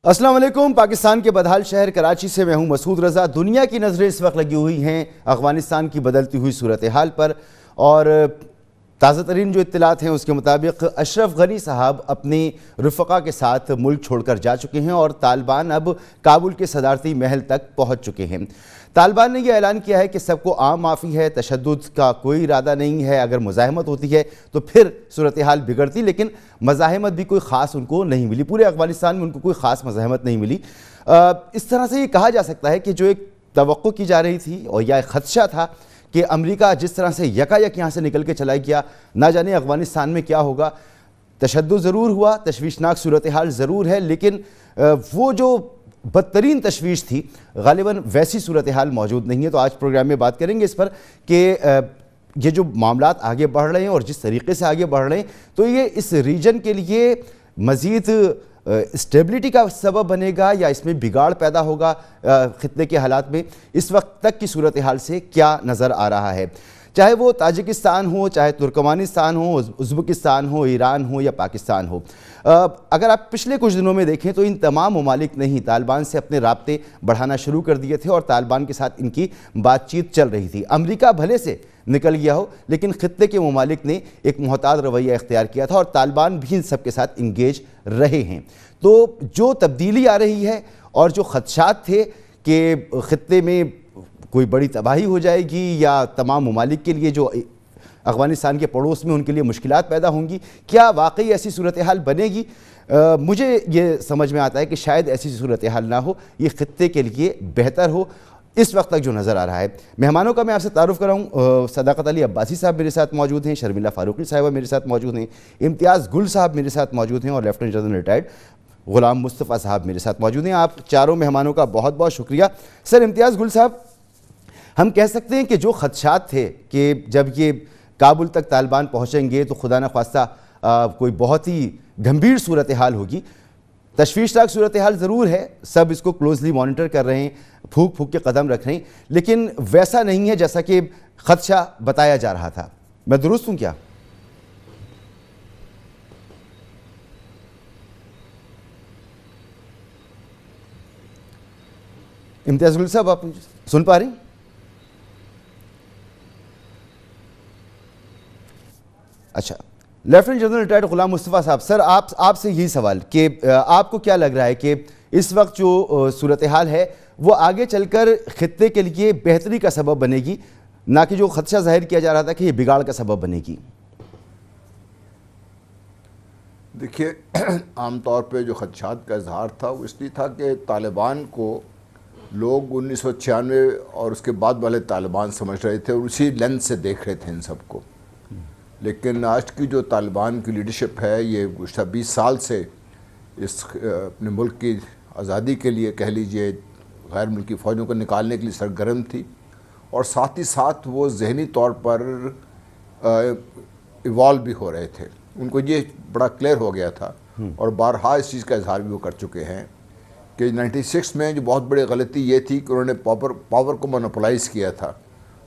السلام علیکم۔ پاکستان کے بدحال شہر کراچی سے میں ہوں مسعود رضا۔ دنیا کی نظریں اس وقت لگی ہوئی ہیں افغانستان کی بدلتی ہوئی صورتحال پر، اور تازہ ترین جو اطلاعات ہیں اس کے مطابق اشرف غنی صاحب اپنی رفقا کے ساتھ ملک چھوڑ کر جا چکے ہیں اور طالبان اب کابل کے صدارتی محل تک پہنچ چکے ہیں۔ طالبان نے یہ اعلان کیا ہے کہ سب کو عام معافی ہے، تشدد کا کوئی ارادہ نہیں ہے، اگر مزاحمت ہوتی ہے تو پھر صورتحال بگڑتی، لیکن مزاحمت بھی کوئی خاص ان کو نہیں ملی، پورے افغانستان میں ان کو کوئی خاص مزاحمت نہیں ملی۔ اس طرح سے یہ کہا جا سکتا ہے کہ جو ایک توقع کی جا رہی تھی اور یا ایک خدشہ تھا کہ امریکہ جس طرح سے یکایک یہاں سے نکل کے چلا گیا، نہ جانے افغانستان میں کیا ہوگا۔ تشدد ضرور ہوا، تشویشناک صورتحال ضرور ہے، لیکن وہ جو بدترین تشویش تھی غالباً ویسی صورتحال موجود نہیں ہے۔ تو آج پروگرام میں بات کریں گے اس پر کہ یہ جو معاملات آگے بڑھ رہے ہیں اور جس طریقے سے آگے بڑھ رہے ہیں تو یہ اس ریجن کے لیے مزید اسٹیبلٹی کا سبب بنے گا یا اس میں بگاڑ پیدا ہوگا خطے کے حالات میں۔ اس وقت تک کی صورتحال سے کیا نظر آ رہا ہے، چاہے وہ تاجکستان ہو، چاہے ترکمانستان ہو، ازبکستان ہو، ایران ہو یا پاکستان ہو۔ اگر آپ پچھلے کچھ دنوں میں دیکھیں تو ان تمام ممالک نے ہی طالبان سے اپنے رابطے بڑھانا شروع کر دیے تھے اور طالبان کے ساتھ ان کی بات چیت چل رہی تھی۔ امریکہ بھلے سے نکل گیا ہو لیکن خطے کے ممالک نے ایک محتاط رویہ اختیار کیا تھا اور طالبان بھی ان سب کے ساتھ انگیج رہے ہیں۔ تو جو تبدیلی آ رہی ہے اور جو خدشات تھے کہ خطے میں کوئی بڑی تباہی ہو جائے گی یا تمام ممالک کے لیے جو افغانستان کے پڑوس میں ان کے لیے مشکلات پیدا ہوں گی، کیا واقعی ایسی صورتحال بنے گی؟ مجھے یہ سمجھ میں آتا ہے کہ شاید ایسی صورتحال نہ ہو، یہ خطے کے لیے بہتر ہو اس وقت تک جو نظر آ رہا ہے۔ مہمانوں کا میں آپ سے تعارف کراؤں، صداقت علی عباسی صاحب میرے ساتھ موجود ہیں، شرمیلا فاروقی صاحبہ میرے ساتھ موجود ہیں، امتیاز گل صاحب میرے ساتھ موجود ہیں اور lieutenant general retired Ghulam Mustafa صاحب میرے ساتھ موجود ہیں۔ آپ چاروں مہمانوں کا بہت بہت شکریہ۔ سر امتیاز گل صاحب، ہم کہہ سکتے ہیں کہ جو خدشات تھے کہ جب یہ کابل تک طالبان پہنچیں گے تو خدا نخواستہ کوئی بہت ہی گھمبیر صورتحال ہوگی، تشویشناک صورتحال ضرور ہے، سب اس کو کلوزلی مانیٹر کر رہے ہیں، پھونک پھونک کے قدم رکھ رہے ہیں، لیکن ویسا نہیں ہے جیسا کہ خدشہ بتایا جا رہا تھا۔ میں درست ہوں کیا؟ امتیاز گل صاحب آپ سن پا رہی ہیں؟ اچھا، lieutenant general retired Ghulam Mustafa صاحب، سر آپ سے یہی سوال کہ آپ کو کیا لگ رہا ہے کہ اس وقت جو صورتحال ہے وہ آگے چل کر خطے کے لیے بہتری کا سبب بنے گی، نہ کہ جو خدشہ ظاہر کیا جا رہا تھا کہ یہ بگاڑ کا سبب بنے گی؟ دیکھیے، عام طور پہ جو خدشات کا اظہار تھا وہ اس لیے تھا کہ طالبان کو لوگ 1996 اور اس کے بعد والے طالبان سمجھ رہے تھے اور اسی لینس سے دیکھ رہے تھے ان سب کو، لیکن آج کی جو طالبان کی لیڈرشپ ہے یہ گزشتہ 20 سال سے اس اپنے ملک کی آزادی کے لیے کہہ لیجئے غیر ملکی فوجوں کو نکالنے کے لیے سرگرم تھی، اور ساتھ ہی ساتھ وہ ذہنی طور پر ایوالو بھی ہو رہے تھے۔ ان کو یہ بڑا کلیئر ہو گیا تھا اور بارہا اس چیز کا اظہار بھی وہ کر چکے ہیں کہ 96 میں جو بہت بڑی غلطی یہ تھی کہ انہوں نے پاور کو مونوپولائز کیا تھا،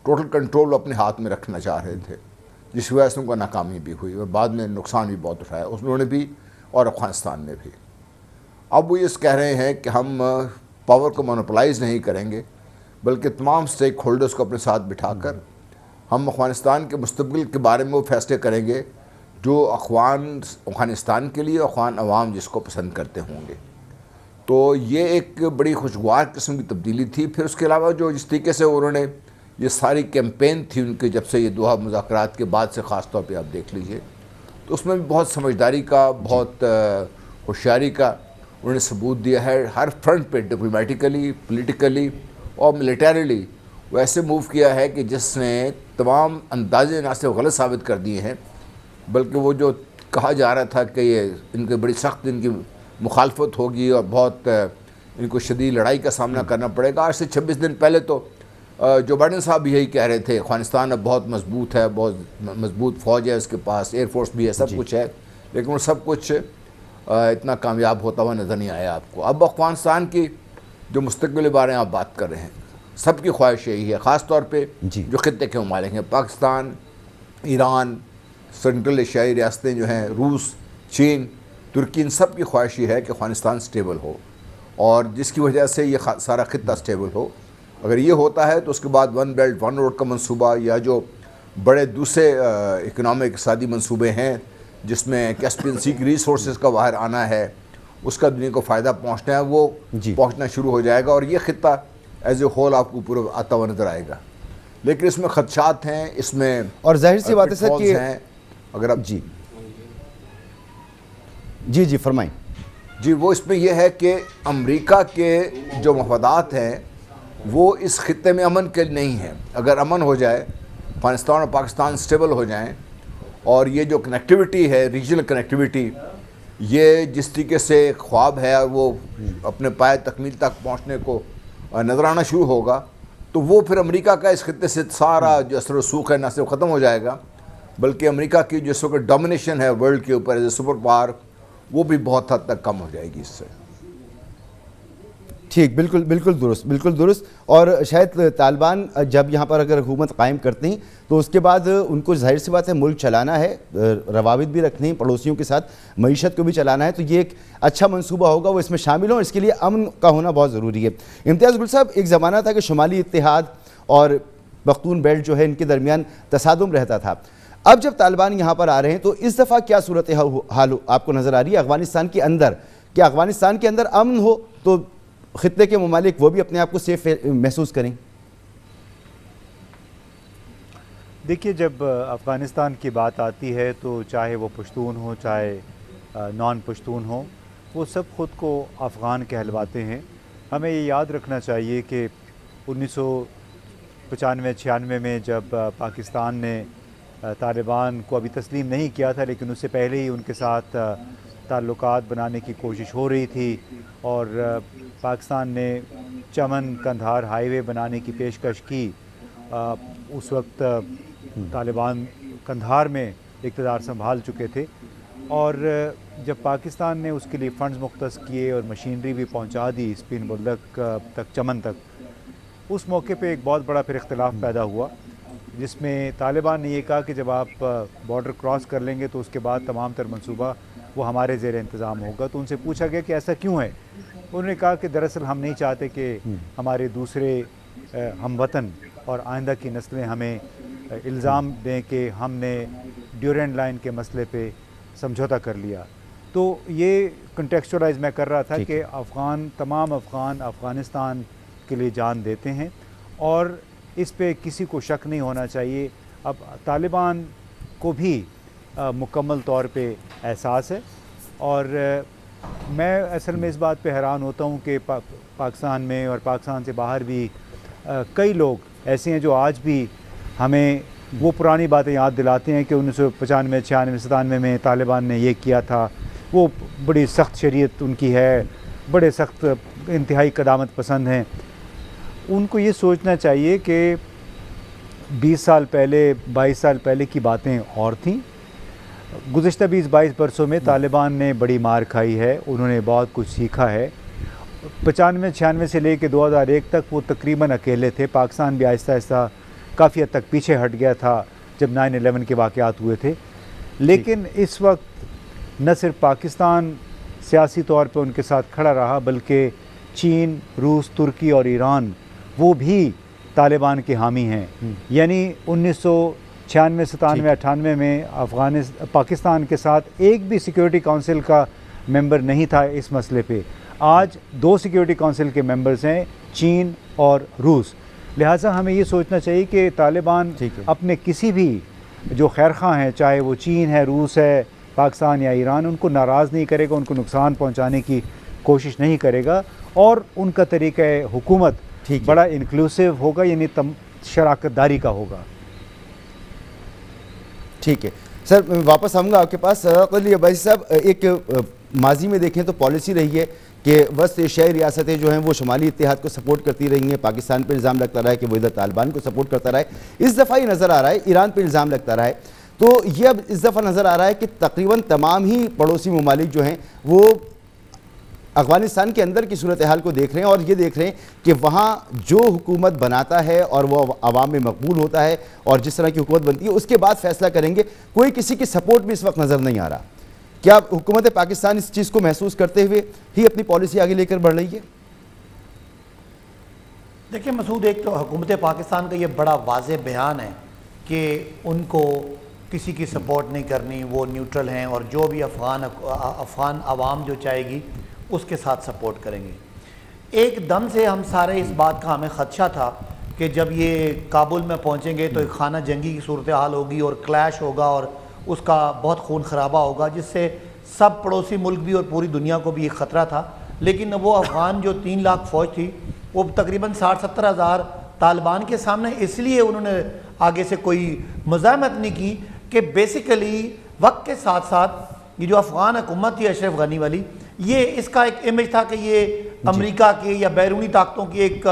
ٹوٹل کنٹرول اپنے ہاتھ میں رکھنا چاہ رہے تھے، جس وجہ سے ان کو ناکامی بھی ہوئی اور بعد میں نقصان بھی بہت اٹھایا انہوں نے بھی اور افغانستان نے بھی۔ اب وہ یہ کہہ رہے ہیں کہ ہم پاور کو مونوپولائز نہیں کریں گے بلکہ تمام سٹیک ہولڈرز کو اپنے ساتھ بٹھا کر ہم افغانستان کے مستقبل کے بارے میں وہ فیصلے کریں گے جو افغانستان کے لیے افغان عوام جس کو پسند کرتے ہوں گے۔ تو یہ ایک بڑی خوشگوار قسم کی تبدیلی تھی۔ پھر اس کے علاوہ جو جس طریقے سے انہوں نے یہ ساری کیمپین تھی ان کے جب سے یہ دوحہ مذاکرات کے بعد سے خاص طور پہ آپ دیکھ لیجئے تو اس میں بھی بہت سمجھداری کا، بہت ہوشیاری کا انہوں نے ثبوت دیا ہے۔ ہر فرنٹ پہ ڈپلومیٹیکلی، پولیٹیکلی اور ملیٹریلی وہ ایسے موو کیا ہے کہ جس نے تمام اندازے نہ صرف غلط ثابت کر دیے ہیں بلکہ وہ جو کہا جا رہا تھا کہ یہ ان کے بڑی سخت ان کی مخالفت ہوگی اور بہت ان کو شدید لڑائی کا سامنا کرنا پڑے گا، آج سے 26 دن پہلے تو جو بائیڈن صاحب بھی یہی کہہ رہے تھے افغانستان اب بہت مضبوط ہے، بہت مضبوط فوج ہے اس کے پاس، ایئر فورس بھی ہے، سب کچھ ہے، لیکن وہ سب کچھ اتنا کامیاب ہوتا ہوا نظر نہیں آیا آپ کو۔ اب افغانستان کی جو مستقبل کے بارے میں آپ بات کر رہے ہیں، سب کی خواہش یہی ہے، خاص طور پہ جو خطے کے ممالک ہیں، پاکستان، ایران، سینٹرل ایشیائی ریاستیں جو ہیں، روس، چین، ترکی، ان سب کی خواہش یہ ہے کہ افغانستان سٹیبل ہو اور جس کی وجہ سے یہ سارا خطہ اسٹیبل ہو. اگر یہ ہوتا ہے تو اس کے بعد ون بیلٹ ون روڈ کا منصوبہ یا جو بڑے دوسرے اکنامک اقتصادی منصوبے ہیں جس میں کیسپین سی کی ریسورسز کا باہر آنا ہے, اس کا دنیا کو فائدہ پہنچنا ہے, وہ پہنچنا شروع ہو جائے گا اور یہ خطہ ایز اے ہول آپ کو پورا آتا ہوا نظر آئے گا. لیکن اس میں خدشات ہیں, اس میں اور ظاہر سی بات ہے سر کہ اگر آپ جی فرمائیں. جی وہ اس میں یہ ہے کہ امریکہ کے جو مفادات ہیں وہ اس خطے میں امن کے نہیں ہیں. اگر امن ہو جائے, افغانستان اور پاکستان اسٹیبل ہو جائیں, اور یہ جو کنیکٹیوٹی ہے, ریجنل کنیکٹیوٹی, یہ جس طریقے سے خواب ہے اور وہ اپنے پائے تکمیل تک پہنچنے کو نظر آنا شروع ہوگا, تو وہ پھر امریکہ کا اس خطے سے سارا جو اثر و رسوخ ہے نہ صرف ختم ہو جائے گا, بلکہ امریکہ کی جو وقت ڈومینیشن ہے ورلڈ کے اوپر ایز اے سپر پاور, وہ بھی بہت حد تک کم ہو جائے گی اس سے. ٹھیک, بالکل درست. اور شاید طالبان جب یہاں پر اگر حکومت قائم کرتے ہیں تو اس کے بعد ان کو ظاہر سی بات ہے ملک چلانا ہے, روابط بھی رکھنے ہیں پڑوسیوں کے ساتھ, معیشت کو بھی چلانا ہے, تو یہ ایک اچھا منصوبہ ہوگا, وہ اس میں شامل ہوں. اس کے لیے امن کا ہونا بہت ضروری ہے. امتیاز گل صاحب, ایک زمانہ تھا کہ شمالی اتحاد اور پختون بیلٹ جو ہے ان کے درمیان تصادم رہتا تھا. اب جب طالبان یہاں پر آ رہے ہیں تو اس دفعہ کیا صورتحال آپ کو نظر آ رہی ہے افغانستان کے اندر؟ کیا افغانستان کے اندر امن ہو تو خطے کے ممالک وہ بھی اپنے آپ کو سیف محسوس کریں؟ دیکھیے, جب افغانستان کی بات آتی ہے تو چاہے وہ پشتون ہو چاہے نان پشتون ہو, وہ سب خود کو افغان کہلواتے ہیں. ہمیں یہ یاد رکھنا چاہیے کہ 1995-96 میں جب پاکستان نے طالبان کو ابھی تسلیم نہیں کیا تھا, لیکن اس سے پہلے ہی ان کے ساتھ تعلقات بنانے کی کوشش ہو رہی تھی, اور پاکستان نے چمن کندھار ہائی وے بنانے کی پیشکش کی. اس وقت طالبان کندھار میں اقتدار سنبھال چکے تھے, اور جب پاکستان نے اس کے لیے فنڈز مختص کیے اور مشینری بھی پہنچا دی اسپین بلدک تک, چمن تک, اس موقع پہ ایک بہت بڑا پھر اختلاف پیدا ہوا, جس میں طالبان نے یہ کہا کہ جب آپ بارڈر کراس کر لیں گے تو اس کے بعد تمام تر منصوبہ وہ ہمارے زیر انتظام ہوگا. تو ان سے پوچھا گیا کہ ایسا کیوں ہے؟ انہوں نے کہا کہ دراصل ہم نہیں چاہتے کہ ہمارے دوسرے ہم وطن اور آئندہ کی نسلیں ہمیں الزام دیں کہ ہم نے ڈیورینڈ لائن کے مسئلے پہ سمجھوتا کر لیا. تو یہ کنٹیکسچولائز میں کر رہا تھا کہ تمام افغان افغانستان کے لیے جان دیتے ہیں, اور اس پہ کسی کو شک نہیں ہونا چاہیے. اب طالبان کو بھی مکمل طور پہ احساس ہے, اور میں اصل میں اس بات پہ حیران ہوتا ہوں کہ پاکستان میں اور پاکستان سے باہر بھی کئی لوگ ایسے ہیں جو آج بھی ہمیں وہ پرانی باتیں یاد دلاتے ہیں کہ 1995, 96, 97 میں طالبان نے یہ کیا تھا. وہ بڑی سخت شریعت ان کی ہے, بڑے سخت انتہائی قدامت پسند ہیں. ان کو یہ سوچنا چاہیے کہ 20 سال پہلے 22 سال پہلے کی باتیں اور تھیں. گزشتہ 20-22 برسوں میں طالبان نے بڑی مار کھائی ہے, انہوں نے بہت کچھ سیکھا ہے. 95-96 سے لے کے 2001 تک وہ تقریباً اکیلے تھے. پاکستان بھی آہستہ آہستہ کافی حد تک پیچھے ہٹ گیا تھا جب 9/11 کے واقعات ہوئے تھے. لیکن اس وقت نہ صرف پاکستان سیاسی طور پہ ان کے ساتھ کھڑا رہا, بلکہ چین, روس, ترکی اور ایران وہ بھی طالبان کے حامی ہیں. یعنی 1996, 97, 98 میں پاکستان کے ساتھ ایک بھی سیکیورٹی کونسل کا ممبر نہیں تھا اس مسئلے پہ. آج 2 سیکیورٹی کونسل کے ممبرز ہیں, چین اور روس. لہٰذا ہمیں یہ سوچنا چاہیے کہ طالبان اپنے کسی بھی جو خیرخواہ ہیں, چاہے وہ چین ہے, روس ہے, پاکستان یا ایران, ان کو ناراض نہیں کرے گا, ان کو نقصان پہنچانے کی کوشش نہیں کرے گا, اور ان کا طریقہ حکومت بڑا انکلوسیو ہوگا, یعنی شراکت داری کا ہوگا. ٹھیک ہے سر, میں واپس آؤں گا آپ کے پاس. قلی عباسی صاحب, ایک ماضی میں دیکھیں تو پالیسی رہی ہے کہ وسط ایشیائی ریاستیں جو ہیں وہ شمالی اتحاد کو سپورٹ کرتی رہی ہیں, پاکستان پہ الزام لگتا رہا ہے کہ وہ ادھر طالبان کو سپورٹ کرتا رہا ہے. اس دفعہ یہ نظر آ رہا ہے ایران پہ الزام لگتا رہا ہے, تو یہ اب اس دفعہ نظر آ رہا ہے کہ تقریباً تمام ہی پڑوسی ممالک جو ہیں وہ افغانستان کے اندر کی صورتحال کو دیکھ رہے ہیں, اور یہ دیکھ رہے ہیں کہ وہاں جو حکومت بناتا ہے اور وہ عوام میں مقبول ہوتا ہے, اور جس طرح کی حکومت بنتی ہے اس کے بعد فیصلہ کریں گے. کوئی کسی کی سپورٹ بھی اس وقت نظر نہیں آ رہا. کیا حکومت پاکستان اس چیز کو محسوس کرتے ہوئے ہی اپنی پالیسی آگے لے کر بڑھ رہی ہے؟ دیکھیں مسعود، ایک تو حکومت پاکستان کا یہ بڑا واضح بیان ہے کہ ان کو کسی کی سپورٹ نہیں کرنی، وہ نیوٹرل ہیں، اور جو بھی افغان عوام جو چاہے گی اس کے ساتھ سپورٹ کریں گے۔ ایک دم سے ہم سارے اس بات کا ہمیں خدشہ تھا کہ جب یہ کابل میں پہنچیں گے تو ایک خانہ جنگی کی صورتحال ہوگی اور کلیش ہوگا اور اس کا بہت خون خرابہ ہوگا، جس سے سب پڑوسی ملک بھی اور پوری دنیا کو بھی ایک خطرہ تھا۔ لیکن وہ افغان جو 3 لاکھ فوج تھی وہ تقریباً 60-70 ہزار طالبان کے سامنے اس لیے انہوں نے آگے سے کوئی مزاحمت نہیں کی کہ بیسیکلی وقت کے ساتھ ساتھ یہ جو افغان حکومت تھی اشرف غنی والی، یہ اس کا ایک امیج تھا کہ یہ امریکہ کی یا بیرونی طاقتوں کی ایک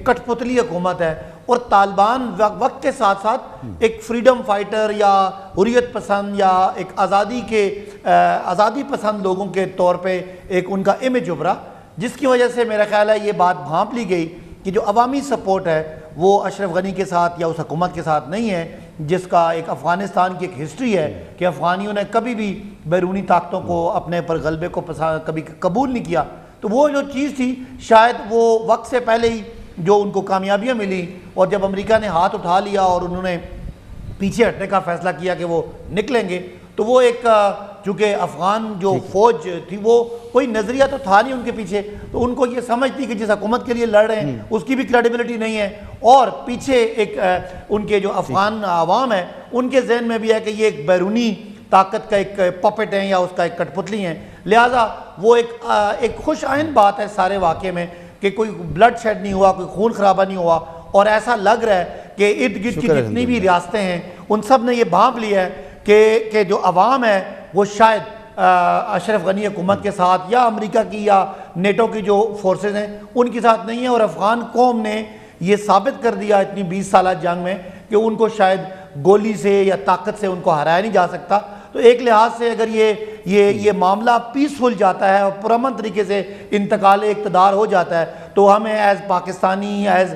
کٹ پتلی حکومت ہے، اور طالبان وقت کے ساتھ ساتھ ایک فریڈم فائٹر یا حریت پسند یا ایک آزادی پسند لوگوں کے طور پہ ایک ان کا امیج ابھرا، جس کی وجہ سے میرا خیال ہے یہ بات بھانپ لی گئی کہ جو عوامی سپورٹ ہے وہ اشرف غنی کے ساتھ یا اس حکومت کے ساتھ نہیں ہے، جس کا ایک افغانستان کی ایک ہسٹری ہے کہ افغانیوں نے کبھی بھی بیرونی طاقتوں کو اپنے پر غلبے کو کبھی قبول نہیں کیا۔ تو وہ جو چیز تھی شاید وہ وقت سے پہلے ہی جو ان کو کامیابیاں ملی، اور جب امریکہ نے ہاتھ اٹھا لیا اور انہوں نے پیچھے ہٹنے کا فیصلہ کیا کہ وہ نکلیں گے، تو وہ ایک چونکہ افغان جو فوج تھی وہ کوئی نظریہ تو تھا نہیں ان کے پیچھے، تو ان کو یہ سمجھ تھی کہ جس حکومت کے لیے لڑ رہے ہیں اس کی بھی کریڈیبلٹی نہیں ہے، اور پیچھے ایک ان کے جو افغان عوام ہے ان کے ذہن میں بھی ہے کہ یہ ایک بیرونی طاقت کا ایک پپٹ ہیں یا اس کا ایک کٹ پتلی ہیں، لہٰذا وہ ایک خوش آئند بات ہے سارے واقعے میں کہ کوئی بلڈ شیڈ نہیں ہوا، کوئی خون خرابہ نہیں ہوا، اور ایسا لگ رہا ہے کہ ارد گرد کی جتنی بھی ریاستیں ہیں ان سب نے یہ بھانپ لیا ہے کہ جو عوام ہے وہ شاید اشرف غنی حکومت کے ساتھ یا امریکہ کی یا نیٹو کی جو فورسز ہیں ان کے ساتھ نہیں ہے، اور افغان قوم نے یہ ثابت کر دیا اتنی 20 سالہ جنگ میں کہ ان کو شاید گولی سے یا طاقت سے ان کو ہرایا نہیں جا سکتا۔ تو ایک لحاظ سے اگر یہ معاملہ پیسفل جاتا ہے اور پرامن طریقے سے انتقال اقتدار ہو جاتا ہے تو ہمیں ایز پاکستانی، ایز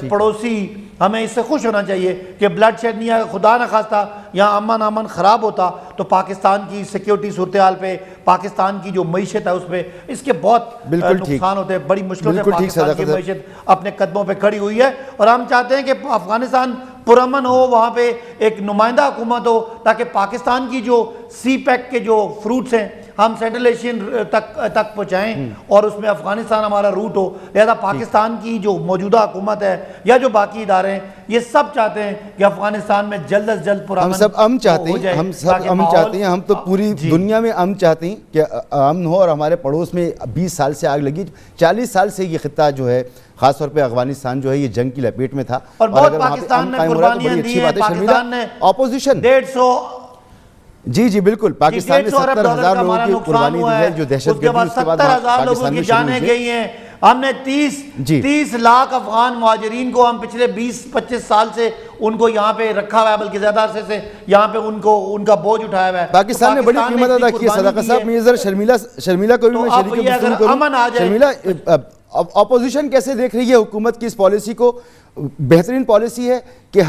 پڑوسی، ہمیں اس سے خوش ہونا چاہیے کہ بلڈ شیڈ نہیں ہے، خدا نہ خواستہ یہاں امن خراب ہوتا تو پاکستان کی سیکیورٹی صورتحال پہ، پاکستان کی جو معیشت ہے اس پہ اس کے بہت نقصان ہوتے ہیں، بڑی مشکلوں سے پاکستان کی معیشت اپنے قدموں پہ کھڑی ہوئی ہے، اور ہم چاہتے ہیں کہ افغانستان پرامن ہو، وہاں پہ ایک نمائندہ حکومت ہو تاکہ پاکستان کی جو سی پیک کے جو فروٹس ہیں ہم سینٹرل ایشین تک پہنچائیں اور اس میں افغانستان ہمارا روٹ ہو۔ لہذا پاکستان کی جو موجودہ حکومت ہے یا جو باقی ادارے ہیں یہ سب چاہتے ہیں کہ افغانستان میں جلد از جلد پرامن ہم سب امن چاہتے ہیں، ہم سب امن چاہتے ہیں، ہم تو پوری دنیا میں امن چاہتے ہیں کہ امن ہو، اور ہمارے پڑوس میں 20 سال سے آگ لگی، 40 سال سے یہ خطہ جو ہے خاص طور پہ افغانستان جو ہے یہ جنگ کی لپیٹ میں تھا، اور بہت پاکستان نے قربانیاں دی ہیں، پاکستان نے اپوزیشن 150 جی بالکل پاکستان نے 70,000 لوگوں کی قربانی دی ہے جو دہشت گردی، اس کے بعد 70,000 لوگوں کی جانیں گئی ہیں، ہم نے 30 لاکھ افغان مہاجرین کو ہم پچھلے 20-25 سال سے ان کو یہاں پہ رکھا ہوا ہے، بلکہ زیادہ عرصے سے یہاں پہ ان کا بوجھ اٹھایا ہوا ہے۔ پاکستان نے بڑی قیمت ادا کی ہے۔ صدقہ صاحب میزر شرمیلہ کو بھی میں شریک گفتگو کروں۔ شرمیلہ، اپوزیشن کیسے دیکھ رہی ہے حکومت کی اس پالیسی کو؟ بہترین پالیسی ہے کہ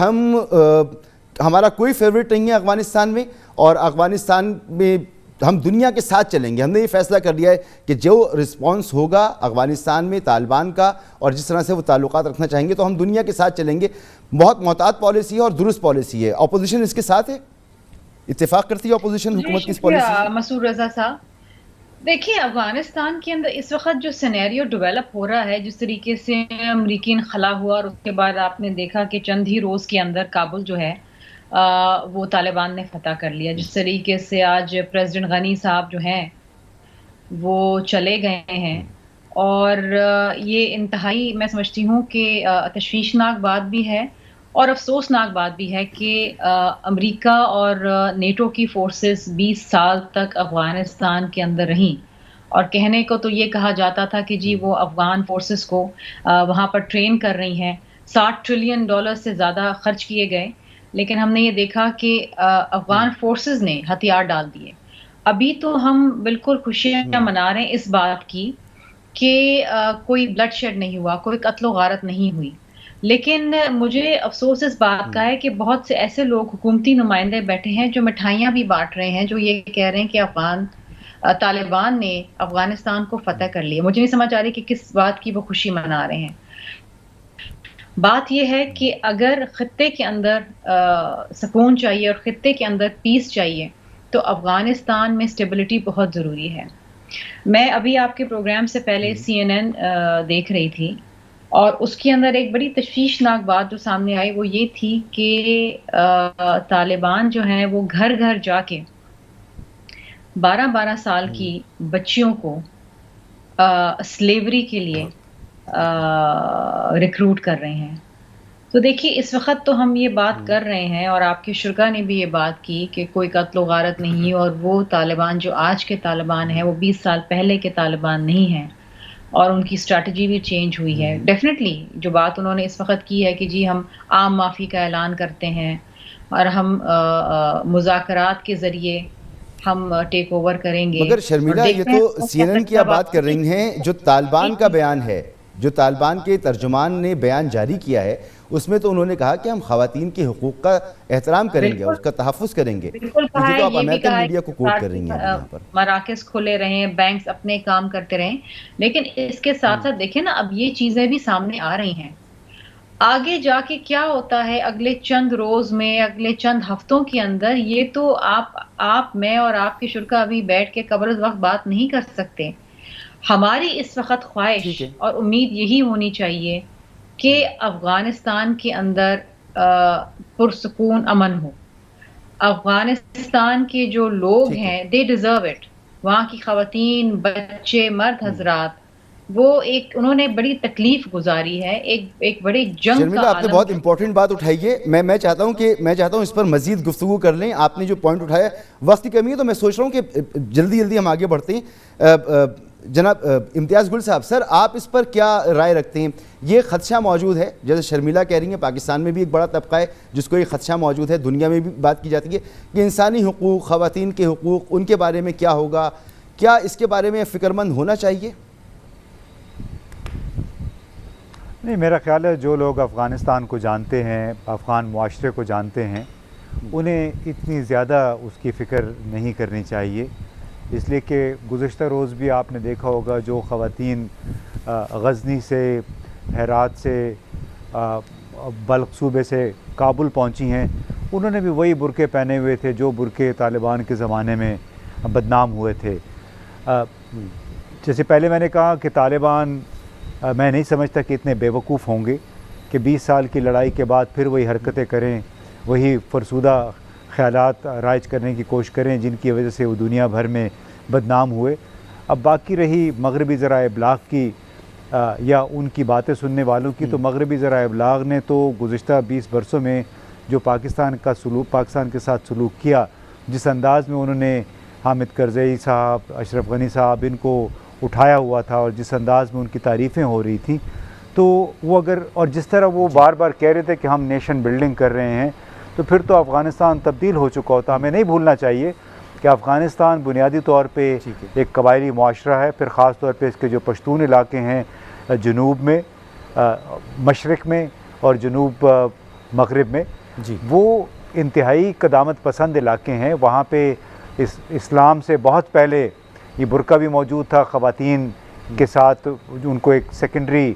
ہمارا کوئی فیوریٹ نہیں ہے افغانستان میں، اور افغانستان میں ہم دنیا کے ساتھ چلیں گے، ہم نے یہ فیصلہ کر لیا ہے کہ جو رسپانس ہوگا افغانستان میں طالبان کا اور جس طرح سے وہ تعلقات رکھنا چاہیں گے تو ہم دنیا کے ساتھ چلیں گے۔ بہت محتاط پالیسی ہے اور درست پالیسی ہے۔ اپوزیشن اس کے ساتھ ہے، اتفاق کرتی ہے اپوزیشن حکومت کی اس پالیسی سے؟ مسعود رضا صاحب، دیکھیے افغانستان کے اندر اس وقت جو سینیریو ڈیولپ ہو رہا ہے، جس طریقے سے امریکی انخلا ہوا اور اس کے بعد آپ نے دیکھا کہ چند ہی روز کے اندر کابل جو ہے وہ طالبان نے فتح کر لیا، جس طریقے سے آج پریزیڈنٹ غنی صاحب جو ہیں وہ چلے گئے ہیں، اور یہ انتہائی میں سمجھتی ہوں کہ تشویشناک بات بھی ہے اور افسوسناک بات بھی ہے کہ امریکہ اور نیٹو کی فورسز 20 سال تک افغانستان کے اندر رہیں، اور کہنے کو تو یہ کہا جاتا تھا کہ جی وہ افغان فورسز کو وہاں پر ٹرین کر رہی ہیں، $60 ٹریلین سے زیادہ خرچ کیے گئے، لیکن ہم نے یہ دیکھا کہ افغان فورسز نے ہتھیار ڈال دیے۔ ابھی تو ہم بالکل خوشیاں منا رہے ہیں اس بات کی کہ کوئی بلڈ شیڈ نہیں ہوا، کوئی قتل و غارت نہیں ہوئی، لیکن مجھے افسوس اس بات کا ہے کہ بہت سے ایسے لوگ حکومتی نمائندے بیٹھے ہیں جو مٹھائیاں بھی بانٹ رہے ہیں، جو یہ کہہ رہے ہیں کہ طالبان نے افغانستان کو فتح کر لیا. مجھے نہیں سمجھ آ رہی کہ کس بات کی وہ خوشی منا رہے ہیں. بات یہ ہے کہ اگر خطے کے اندر سکون چاہیے اور خطے کے اندر پیس چاہیے تو افغانستان میں اسٹیبلٹی بہت ضروری ہے. میں ابھی آپ کے پروگرام سے پہلے CNN دیکھ رہی تھی اور اس کے اندر ایک بڑی تشویشناک بات جو سامنے آئی وہ یہ تھی کہ طالبان جو ہیں وہ گھر گھر جا کے 12 سال کی بچیوں کو سلیوری کے لیے ریکروٹ کر رہے ہیں. تو دیکھیے اس وقت تو ہم یہ بات کر رہے ہیں اور آپ کے شرکا نے بھی یہ بات کی کہ کوئی قتل و غارت نہیں، اور وہ طالبان جو آج کے طالبان ہیں وہ 20 سال پہلے کے طالبان نہیں ہیں اور ان کی اسٹریٹجی بھی چینج ہوئی ہے. ڈیفینیٹلی جو بات انہوں نے اس وقت کی ہے کہ جی ہم عام معافی کا اعلان کرتے ہیں اور ہم مذاکرات کے ذریعے ہم ٹیک اوور کریں گے. مگر شرمیلا یہ تو CNN کی آپ بات کر رہی ہیں، جو طالبان کا بیان ہے، جو طالبان کے ترجمان نے بیان جاری کیا ہے اس میں تو انہوں نے کہا کہ ہم خواتین کے حقوق کا احترام کریں گے، اس کا تحفظ کریں گے. بالکل کہا ہے، تو آپ یہ بھی امریکن کہا میڈیا کو کوٹ کر رہی ہیں یہاں پر. مراکز کھلے رہیں، بینکس اپنے کام کرتے رہیں، لیکن اس کے ساتھ ساتھ دیکھیں نا اب یہ چیزیں بھی سامنے آ رہی ہیں. آگے جا کے کیا ہوتا ہے اگلے چند روز میں، اگلے چند ہفتوں کے اندر، یہ تو آپ میں اور آپ کے شرکا ابھی بیٹھ کے قبل از وقت بات نہیں کر سکتے. ہماری اس وقت خواہش اور امید یہی ہونی چاہیے کہ افغانستان کے اندر پرسکون امن ہو. افغانستان کے جو لوگ ہیں دے ڈیزرو اٹ. وہاں کی خواتین، بچے، مرد حضرات وہ انہوں نے بڑی تکلیف گزاری ہے، ایک بڑے جنگ شرمیلا کا آپ نے بہت امپورٹنٹ بات اٹھائی ہے. میں چاہتا ہوں اس پر مزید گفتگو کر لیں. آپ نے جو پوائنٹ اٹھایا وقت کی کمی ہے تو میں سوچ رہا ہوں کہ جلدی ہم آگے بڑھتے ہیں. جناب امتیاز گل صاحب، سر آپ اس پر کیا رائے رکھتے ہیں؟ یہ خدشہ موجود ہے جیسے شرمیلا کہہ رہی ہیں، پاکستان میں بھی ایک بڑا طبقہ ہے جس کو یہ خدشہ موجود ہے، دنیا میں بھی بات کی جاتی ہے کہ انسانی حقوق، خواتین کے حقوق، ان کے بارے میں کیا ہوگا؟ کیا اس کے بارے میں فکر مند ہونا چاہیے؟ نہیں، میرا خیال ہے جو لوگ افغانستان کو جانتے ہیں، افغان معاشرے کو جانتے ہیں، انہیں اتنی زیادہ اس کی فکر نہیں کرنی چاہیے. اس لیے کہ گزشتہ روز بھی آپ نے دیکھا ہوگا جو خواتین غزنی سے، ہرات سے، بلخ صوبے سے کابل پہنچی ہیں، انہوں نے بھی وہی برقعے پہنے ہوئے تھے جو برقعے طالبان کے زمانے میں بدنام ہوئے تھے. جیسے پہلے میں نے کہا کہ طالبان، میں نہیں سمجھتا کہ اتنے بے وقوف ہوں گے کہ 20 سال کی لڑائی کے بعد پھر وہی حرکتیں کریں، وہی فرسودہ خیالات رائج کرنے کی کوشش کریں جن کی وجہ سے وہ دنیا بھر میں بدنام ہوئے. اب باقی رہی مغربی ذرائع ابلاغ کی یا ان کی باتیں سننے والوں کی، تو مغربی ذرائع ابلاغ نے تو گزشتہ 20 برسوں میں جو پاکستان کے ساتھ سلوک کیا، جس انداز میں انہوں نے حامد کرزئی صاحب، اشرف غنی صاحب ان کو اٹھایا ہوا تھا اور جس انداز میں ان کی تعریفیں ہو رہی تھیں، تو وہ اور جس طرح وہ بار بار کہہ رہے تھے کہ ہم نیشن بلڈنگ کر رہے ہیں، تو پھر تو افغانستان تبدیل ہو چکا ہوتا. ہمیں نہیں بھولنا چاہیے کہ افغانستان بنیادی طور پہ ایک قبائلی معاشرہ ہے، پھر خاص طور پہ اس کے جو پشتون علاقے ہیں جنوب میں، مشرق میں اور جنوب مغرب میں، وہ انتہائی قدامت پسند علاقے ہیں. وہاں پہ اسلام سے بہت پہلے یہ برقع بھی موجود تھا، خواتین کے ساتھ ان کو ایک سیکنڈری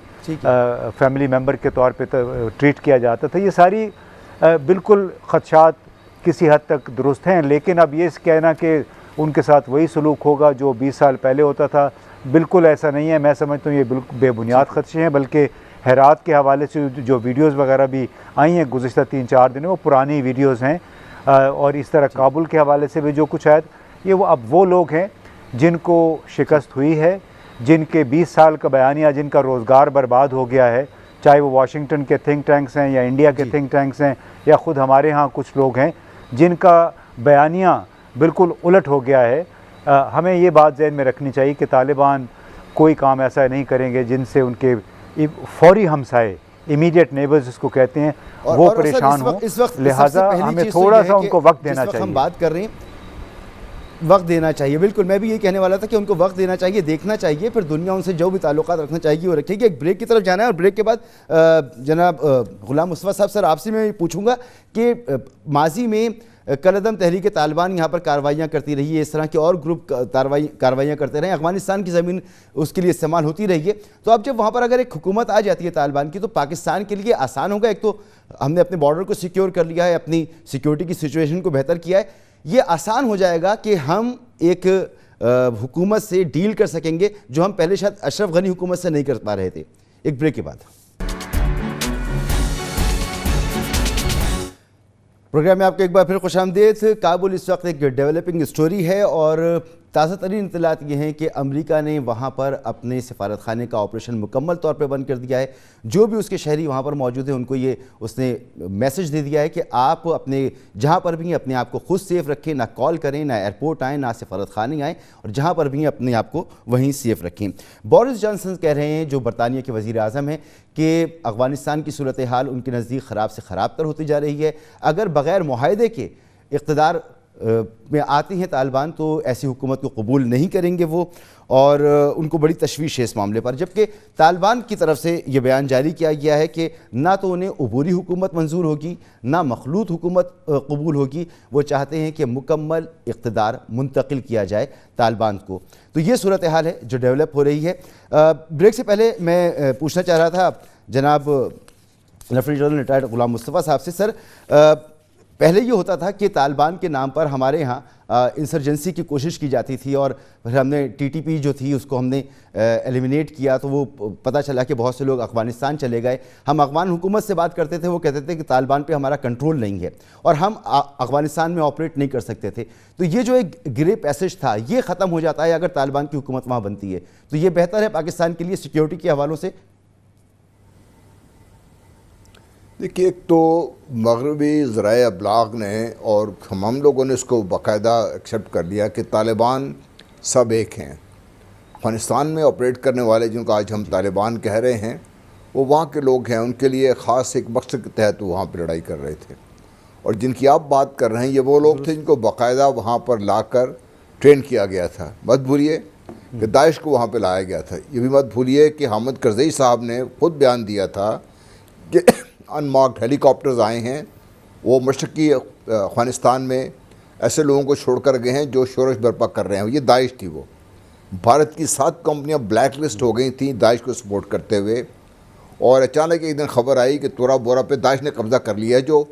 فیملی ممبر کے طور پہ ٹریٹ کیا جاتا تھا. یہ ساری بالکل خدشات کسی حد تک درست ہیں، لیکن اب یہ کہنا کہ ان کے ساتھ وہی سلوک ہوگا جو 20 سال پہلے ہوتا تھا، بالکل ایسا نہیں ہے. میں سمجھتا ہوں یہ بالکل بے بنیاد خدشے ہیں. بلکہ ہرات کے حوالے سے جو ویڈیوز وغیرہ بھی آئی ہیں گزشتہ 3-4 دنوں، وہ پرانی ویڈیوز ہیں. اور اس طرح کابل کے حوالے سے بھی جو کچھ ہے، یہ اب وہ لوگ ہیں جن کو شکست ہوئی ہے، جن کے 20 سال کا بیانیہ، جن کا روزگار برباد ہو گیا ہے، چاہے وہ واشنگٹن کے تھنک ٹینکس ہیں یا انڈیا کے تھنک ٹینکس ہیں یا خود ہمارے ہاں کچھ لوگ ہیں جن کا بیانیہ بالکل الٹ ہو گیا ہے. ہمیں یہ بات ذہن میں رکھنی چاہیے کہ طالبان کوئی کام ایسا نہیں کریں گے جن سے ان کے فوری ہمسائے، امیڈیٹ نیبرز جس کو کہتے ہیں، وہ پریشان ہوں. لہٰذا ہمیں تھوڑا سا ان کو وقت دینا چاہیے. ہم بات کر رہے ہیں وقت دینا چاہیے. بالکل میں بھی یہی کہنے والا تھا کہ ان کو وقت دینا چاہیے, دیکھنا چاہیے, پھر دنیا ان سے جو بھی تعلقات رکھنا چاہیے وہ رکھے گی. ایک بریک کی طرف جانا ہے, اور بریک کے بعد جناب غلام مصطفیٰ صاحب, سر آپ سے میں پوچھوں گا کہ ماضی میں کالعدم تحریک طالبان یہاں پر کارروائیاں کرتی رہی ہے, اس طرح کے اور گروپ کارروائیاں کرتے رہے, افغانستان کی زمین اس کے لیے استعمال ہوتی رہی ہے. تو اب جب وہاں پر اگر ایک حکومت آ جاتی ہے طالبان کی, تو پاکستان کے لیے آسان ہوگا. ایک تو ہم نے اپنے بارڈر کو سیکیور کر لیا ہے, اپنی سیکیورٹی کی سچویشن کو بہتر کیا ہے, یہ آسان ہو جائے گا کہ ہم ایک حکومت سے ڈیل کر سکیں گے جو ہم پہلے شاید اشرف غنی حکومت سے نہیں کر پا رہے تھے. ایک بریک کے بعد پروگرام میں آپ کو ایک بار پھر خوش آمدید. کابل اس وقت ایک ڈیولپنگ سٹوری ہے, اور تازہ ترین اطلاعات یہ ہیں کہ امریکہ نے وہاں پر اپنے سفارت خانے کا آپریشن مکمل طور پر بند کر دیا ہے. جو بھی اس کے شہری وہاں پر موجود ہیں ان کو یہ اس نے میسج دے دیا ہے کہ آپ اپنے جہاں پر بھی اپنے آپ کو خود سیف رکھیں, نہ کال کریں, نہ ایئرپورٹ آئیں, نہ سفارت خانے آئیں, اور جہاں پر بھی اپنے آپ کو وہیں سیف رکھیں. بورس جانسن کہہ رہے ہیں, جو برطانیہ کے وزیر اعظم ہیں, کہ افغانستان کی صورتحال ان کے نزدیک خراب سے خراب تر ہوتی جا رہی ہے. اگر بغیر معاہدے کے اقتدار میں آتی ہیں طالبان تو ایسی حکومت کو قبول نہیں کریں گے وہ, اور ان کو بڑی تشویش ہے اس معاملے پر. جبکہ طالبان کی طرف سے یہ بیان جاری کیا گیا ہے کہ نہ تو انہیں عبوری حکومت منظور ہوگی, نہ مخلوط حکومت قبول ہوگی. وہ چاہتے ہیں کہ مکمل اقتدار منتقل کیا جائے طالبان کو. تو یہ صورتحال ہے جو ڈیولپ ہو رہی ہے. بریک سے پہلے میں پوچھنا چاہ رہا تھا جناب lieutenant general retired Ghulam Mustafa صاحب سے, سر پہلے یہ ہوتا تھا کہ طالبان کے نام پر ہمارے ہاں انسرجنسی کی کوشش کی جاتی تھی, اور پھر ہم نے ٹی ٹی پی جو تھی اس کو ہم نے ایلیمینیٹ کیا, تو وہ پتہ چلا کہ بہت سے لوگ افغانستان چلے گئے. ہم افغان حکومت سے بات کرتے تھے, وہ کہتے تھے کہ طالبان پہ ہمارا کنٹرول نہیں ہے اور ہم افغانستان میں آپریٹ نہیں کر سکتے تھے. تو یہ جو ایک گرے پیسج تھا یہ ختم ہو جاتا ہے اگر طالبان کی حکومت وہاں بنتی ہے. تو یہ بہتر ہے پاکستان کے لیے سیکیورٹی کے حوالوں سے. دیکھیے, ایک تو مغربی ذرائع ابلاغ نے اور ہم لوگوں نے اس کو باقاعدہ ایکسیپٹ کر لیا کہ طالبان سب ایک ہیں. افغانستان میں آپریٹ کرنے والے جن کو آج ہم طالبان کہہ رہے ہیں وہ وہاں کے لوگ ہیں, ان کے لیے خاص ایک مقصد کے تحت وہاں پہ لڑائی کر رہے تھے. اور جن کی آپ بات کر رہے ہیں یہ وہ لوگ تھے جن کو باقاعدہ وہاں پر لا کر ٹرین کیا گیا تھا. مت بھولیے کہ داعش کو وہاں پہ لایا گیا تھا. یہ بھی مت بھولیے کہ حامد کرزئی صاحب نے خود بیان دیا تھا کہ ان مارکڈ ہیلی کاپٹرز آئے ہیں, وہ مشرقی افغانستان میں ایسے لوگوں کو چھوڑ کر گئے ہیں جو شورش برپا کر رہے ہیں. یہ داعش تھی. وہ بھارت کی 7 کمپنیاں بلیک لسٹ ہو گئی تھیں داعش کو سپورٹ کرتے ہوئے, اور اچانک ایک دن خبر آئی کہ تورا بورا پہ داعش نے قبضہ کر لیا ہے, جو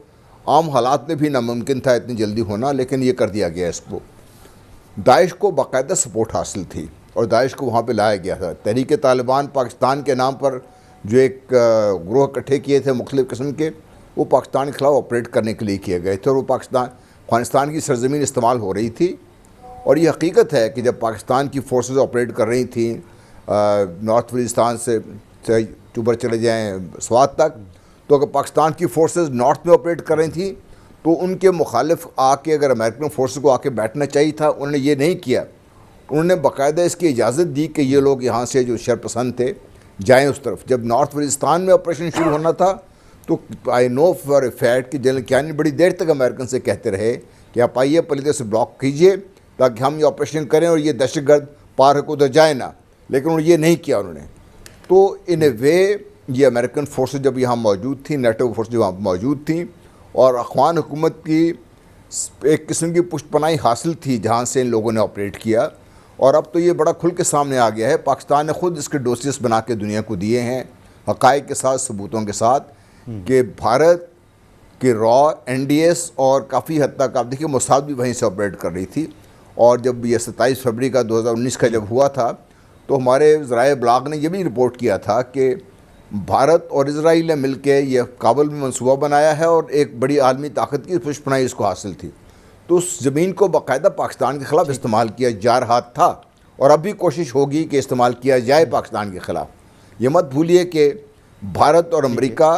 عام حالات میں بھی ناممکن تھا اتنی جلدی ہونا, لیکن یہ کر دیا گیا اس کو. داعش کو باقاعدہ سپورٹ حاصل تھی اور داعش کو وہاں پہ لایا گیا تھا. تحریک طالبان پاکستان کے نام پر جو ایک گروہ اکٹھے کیے تھے مختلف قسم کے, وہ پاکستان کے خلاف آپریٹ کرنے کے لیے کیے گئے تھے, اور وہ افغانستان کی سرزمین استعمال ہو رہی تھی. اور یہ حقیقت ہے کہ جب پاکستان کی فورسز آپریٹ کر رہی تھیں نارتھ وزیرستان سے اوپر چلے جائیں سوات تک, تو اگر پاکستان کی فورسز نارتھ میں آپریٹ کر رہی تھیں تو ان کے مخالف آ کے اگر امریکن فورسز کو آ کے بیٹھنا چاہیے تھا, انہوں نے یہ نہیں کیا. انہوں نے باقاعدہ اس کی اجازت دی کہ یہ لوگ یہاں سے جو شرپسند تھے جائیں اس طرف. جب نارتھ وزیرستان میں آپریشن شروع ہونا تھا تو آئی نو فار اے فیکٹ کہ جنرل کیانی بڑی دیر تک امریکن سے کہتے رہے کہ آپ آئیے پلیدے سے بلاک کیجئے تاکہ ہم یہ آپریشن کریں اور یہ دہشت گرد پار کو ادھر جائے نا, لیکن انہوں نے یہ نہیں کیا انہوں نے. تو ان اے وے یہ امریکن فورسز جب یہاں موجود تھیں, نیٹو فورسز وہاں موجود تھیں, اور افغان حکومت کی ایک قسم کی پشت پناہی حاصل تھی جہاں سے ان لوگوں نے آپریٹ کیا. اور اب تو یہ بڑا کھل کے سامنے آ گیا ہے. پاکستان نے خود اس کے ڈوسیس بنا کے دنیا کو دیے ہیں حقائق کے ساتھ, ثبوتوں کے ساتھ, کہ بھارت کی را این ڈی ایس اور کافی حد تک آپ دیکھیے موساد بھی وہیں سے آپریٹ کر رہی تھی. اور جب یہ 27 فروری کا 2019 کا جب ہوا تھا تو ہمارے ذرائع ابلاغ نے یہ بھی رپورٹ کیا تھا کہ بھارت اور اسرائیل نے مل کے یہ کابل میں منصوبہ بنایا ہے اور ایک بڑی عالمی طاقت کی پشت پناہی اس کو حاصل تھی. تو اس زمین کو باقاعدہ پاکستان کے خلاف استعمال کیا جا رہا تھا, اور اب بھی کوشش ہوگی کہ استعمال کیا جائے پاکستان کے خلاف. یہ مت بھولیے کہ بھارت اور امریکہ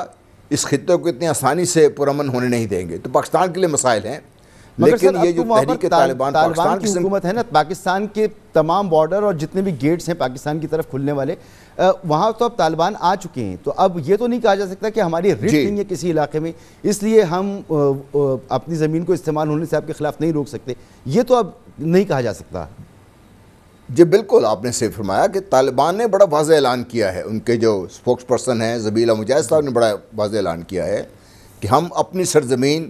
اس خطے کو اتنی آسانی سے پرامن ہونے نہیں دیں گے. تو پاکستان کے لیے مسائل ہیں, لیکن یہ جو تحریک طالبان کی حکومت ہے نا, پاکستان کے تمام بارڈر اور جتنے بھی گیٹس ہیں پاکستان کی طرف کھلنے والے, وہاں تو اب طالبان آ چکے ہیں. تو اب یہ تو نہیں کہا جا سکتا کہ ہماری رٹ نہیں ہے کسی علاقے میں, اس لیے ہم اپنی زمین کو استعمال ہونے سے آپ کے خلاف نہیں روک سکتے. یہ تو اب نہیں کہا جا سکتا؟ جی بالکل، آپ نے صحیح فرمایا کہ طالبان نے بڑا واضح اعلان کیا ہے، ان کے جو اسپوکس پرسن ہیں ذبیح مجاہد صاحب نے بڑا واضح اعلان کیا ہے کہ ہم اپنی سرزمین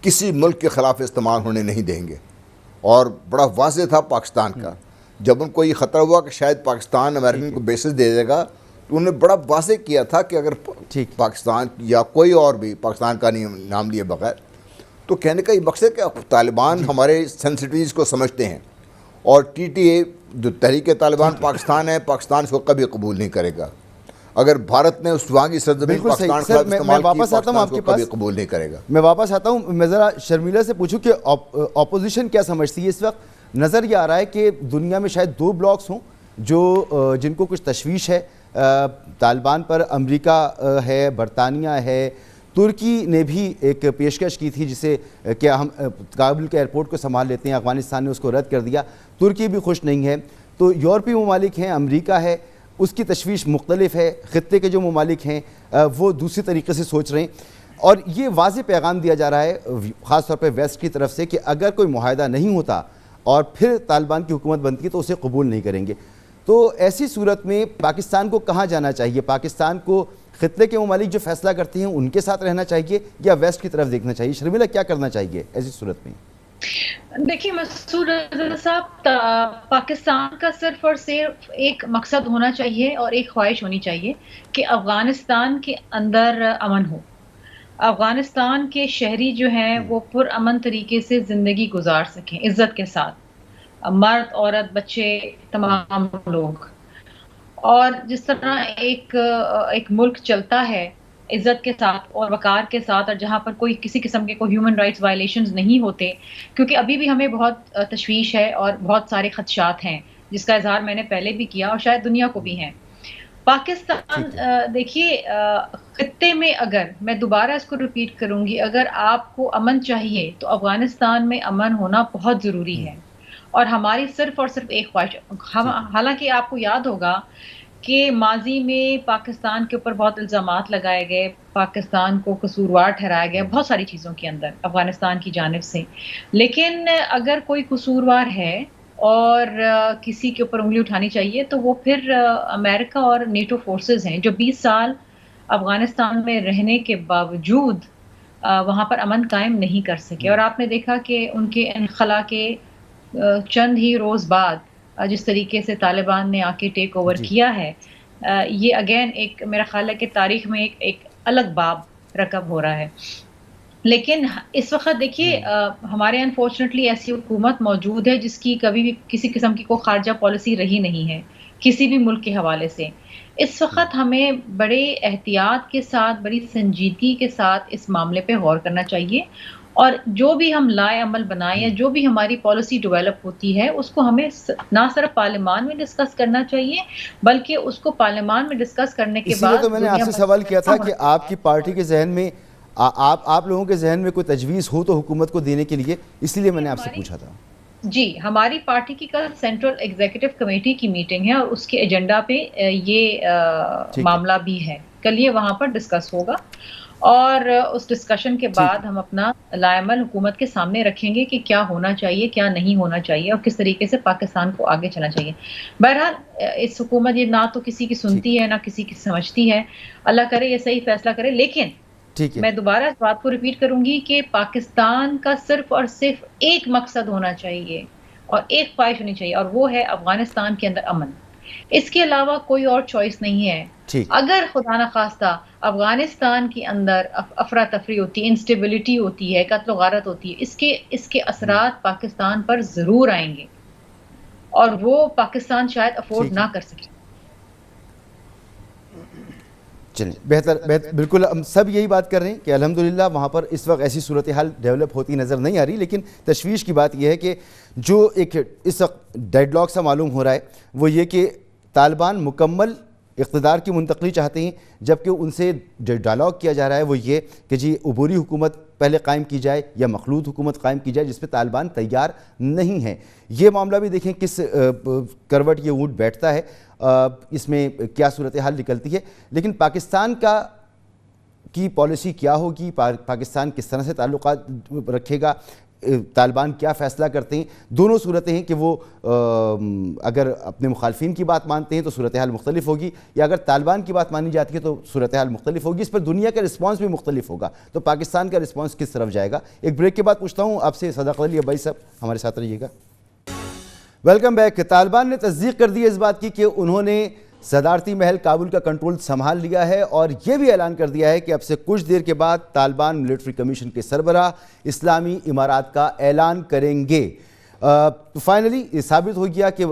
کسی ملک کے خلاف استعمال ہونے نہیں دیں گے، اور بڑا واضح تھا پاکستان کا، جب ان کو یہ خطرہ ہوا کہ شاید پاکستان امریکن کو بیسز دے دے گا، تو انہوں نے بڑا واضح کیا تھا کہ اگر پاکستان یا کوئی اور بھی، پاکستان کا نام لیے بغیر، تو کہنے کا یہ مقصد کہ طالبان ہمارے سینسٹیویٹیز کو سمجھتے ہیں، اور ٹی ٹی اے جو تحریک طالبان پاکستان ہے، پاکستان اس کو کبھی قبول نہیں کرے گا۔ اگر بھارت نے اس وہاں کی سرزمین پاکستان کے خلاف استعمال کی، پاکستان اس کو کبھی قبول نہیں کرے گا۔ میں واپس آتا ہوں، میں ذرا شرمیلا سے پوچھوں کہ اپوزیشن کیا سمجھتی ہے؟ اس وقت نظر یہ آ رہا ہے کہ دنیا میں شاید 2 بلاکس ہوں جن کو کچھ تشویش ہے طالبان پر۔ امریکہ ہے، برطانیہ ہے، ترکی نے بھی ایک پیشکش کی تھی جسے کہ ہم کابل کے ایئرپورٹ کو سنبھال لیتے ہیں، افغانستان نے اس کو رد کر دیا۔ ترکی بھی خوش نہیں ہے، تو یورپی ممالک ہیں، امریکہ ہے، اس کی تشویش مختلف ہے، خطے کے جو ممالک ہیں وہ دوسری طریقے سے سوچ رہے ہیں، اور یہ واضح پیغام دیا جا رہا ہے خاص طور پہ ویسٹ کی طرف سے کہ اگر کوئی معاہدہ نہیں ہوتا اور پھر طالبان کی حکومت بنتی ہے تو اسے قبول نہیں کریں گے۔ تو ایسی صورت میں پاکستان کو کہاں جانا چاہیے؟ پاکستان کو خطے کے ممالک جو فیصلہ کرتے ہیں ان کے ساتھ رہنا چاہیے یا ویسٹ کی طرف دیکھنا چاہیے؟ شرمیلا کیا کرنا چاہیے ایسی صورت میں؟ دیکھیے مسعود رضا صاحب، پاکستان کا صرف اور صرف ایک مقصد ہونا چاہیے اور ایک خواہش ہونی چاہیے کہ افغانستان کے اندر امن ہو، افغانستان کے شہری جو ہیں وہ پرامن طریقے سے زندگی گزار سکیں، عزت کے ساتھ، مرد عورت بچے تمام لوگ۔ اور جس طرح ایک ملک چلتا ہے عزت کے ساتھ اور وقار کے ساتھ، اور جہاں پر کوئی کسی قسم کے کوئی ہیومن رائٹس وائلیشنز نہیں ہوتے، کیونکہ ابھی بھی ہمیں بہت تشویش ہے اور بہت سارے خدشات ہیں جس کا اظہار میں نے پہلے بھی کیا اور شاید دنیا کو بھی ہیں۔ پاکستان دیکھیے، خطے میں اگر میں دوبارہ اس کو ریپیٹ کروں گی، اگر آپ کو امن چاہیے تو افغانستان میں امن ہونا بہت ضروری ہے، اور ہماری صرف اور صرف ایک خواہش۔ حالانکہ آپ کو یاد ہوگا کہ ماضی میں پاکستان کے اوپر بہت الزامات لگائے گئے، پاکستان کو قصوروار ٹھہرایا گیا بہت ساری چیزوں کے اندر افغانستان کی جانب سے، لیکن اگر کوئی قصوروار ہے اور کسی کے اوپر انگلی اٹھانی چاہیے تو وہ پھر امریکہ اور نیٹو فورسز ہیں، جو 20 سال افغانستان میں رہنے کے باوجود وہاں پر امن قائم نہیں کر سکے۔ اور آپ نے دیکھا کہ ان کے انخلا کے چند ہی روز بعد جس طریقے سے طالبان نے آ کے ٹیک اوور کیا ہے، یہ اگین ایک میرا خیال ہے کہ تاریخ میں ایک الگ باب رقم ہو رہا ہے۔ لیکن اس وقت دیکھیے ہمارے انفارچونیٹلی ایسی حکومت موجود ہے جس کی کبھی بھی کسی قسم کی کوئی خارجہ پالیسی رہی نہیں ہے کسی بھی ملک کے حوالے سے۔ اس وقت ہمیں بڑے احتیاط کے ساتھ، بڑی سنجیدگی کے ساتھ اس معاملے پہ غور کرنا چاہیے، اور جو بھی ہم لائے عمل بنائیں یا جو بھی ہماری پالیسی ڈیولپ ہوتی ہے اس کو ہمیں نہ صرف پارلیمان میں ڈسکس کرنا چاہیے بلکہ اس کو پارلیمان میں ڈسکس کرنے کے بعد، اسی لیے تو میں نے آپ سے سوال کیا تھا کہ آپ کی پارٹی کے ذہن میں، آپ لوگوں کے ذہن میں کوئی تجویز ہو تو حکومت کو دینے کے لیے، اس لیے میں نے آپ سے پوچھا تھا۔ جی، ہماری پارٹی کی کل سینٹرل ایگزیکٹو کمیٹی کی میٹنگ ہے اور اس کے ایجنڈا پہ یہ معاملہ بھی ہے، کل یہ وہاں پر ڈسکس ہوگا، اور اس ڈسکشن کے بعد ہم اپنا لائعمل حکومت کے سامنے رکھیں گے کہ کیا ہونا چاہیے، کیا نہیں ہونا چاہیے، اور کس طریقے سے پاکستان کو آگے چلنا چاہیے۔ بہرحال اس حکومت یہ نہ تو کسی کی سنتی ہے نہ کسی کی سمجھتی ہے، اللہ کرے یہ صحیح فیصلہ کرے، لیکن میں دوبارہ اس بات کو ریپیٹ کروں گی کہ پاکستان کا صرف اور صرف ایک مقصد ہونا چاہیے اور ایک خواہش ہونی چاہیے، اور وہ ہے افغانستان کے اندر امن۔ اس کے علاوہ کوئی اور چوائس نہیں ہے۔ اگر خدا نخواستہ افغانستان کے اندر افراتفری ہوتی ہے، انسٹیبلٹی ہوتی ہے، قتل و غارت ہوتی ہے، اس کے اثرات پاکستان پر ضرور آئیں گے، اور وہ پاکستان شاید افورڈ نہ کر سکے۔ چلیں، بہتر بالکل ہم سب یہی بات کر رہے ہیں کہ الحمدللہ وہاں پر اس وقت ایسی صورتحال ڈیولپ ہوتی نظر نہیں آ رہی، لیکن تشویش کی بات یہ ہے کہ جو ایک اس وقت ڈیڈ لاک سا معلوم ہو رہا ہے وہ یہ کہ طالبان مکمل اقتدار کی منتقلی چاہتے ہیں، جبکہ ان سے جو ڈائلاگ کیا جا رہا ہے وہ یہ کہ جی عبوری حکومت پہلے قائم کی جائے یا مخلوط حکومت قائم کی جائے، جس پہ طالبان تیار نہیں ہیں۔ یہ معاملہ بھی دیکھیں کس کروٹ یہ اونٹ بیٹھتا ہے، اس میں کیا صورتحال نکلتی ہے۔ لیکن پاکستان کی پالیسی کیا ہوگی، پاکستان کس طرح سے تعلقات رکھے گا، طالبان کیا فیصلہ کرتے ہیں. دونوں صورتیں ہیں کہ وہ اگر اپنے مخالفین کی بات مانتے ہیں تو صورتحال مختلف ہوگی, یا اگر طالبان کی بات مانی جاتی ہے تو صورتحال مختلف ہوگی. اس پر دنیا کا رسپانس بھی مختلف ہوگا. تو پاکستان کا رسپانس کس طرف جائے گا؟ ایک بریک کے بعد پوچھتا ہوں آپ سے. صداقت علی عباسی صاحب ہمارے ساتھ رہیے گا. Welcome back. طالبان نے تصدیق کر دی اس بات کی کہ انہوں نے صدارتی محل کابل کا کنٹرول سنبھال لیا ہے, اور یہ بھی اعلان کر دیا ہے کہ اب سے کچھ دیر کے بعد طالبان ملٹری کمیشن کے سربراہ اسلامی امارات کا اعلان کریں گے. فائنلی یہ ثابت ہو گیا کہ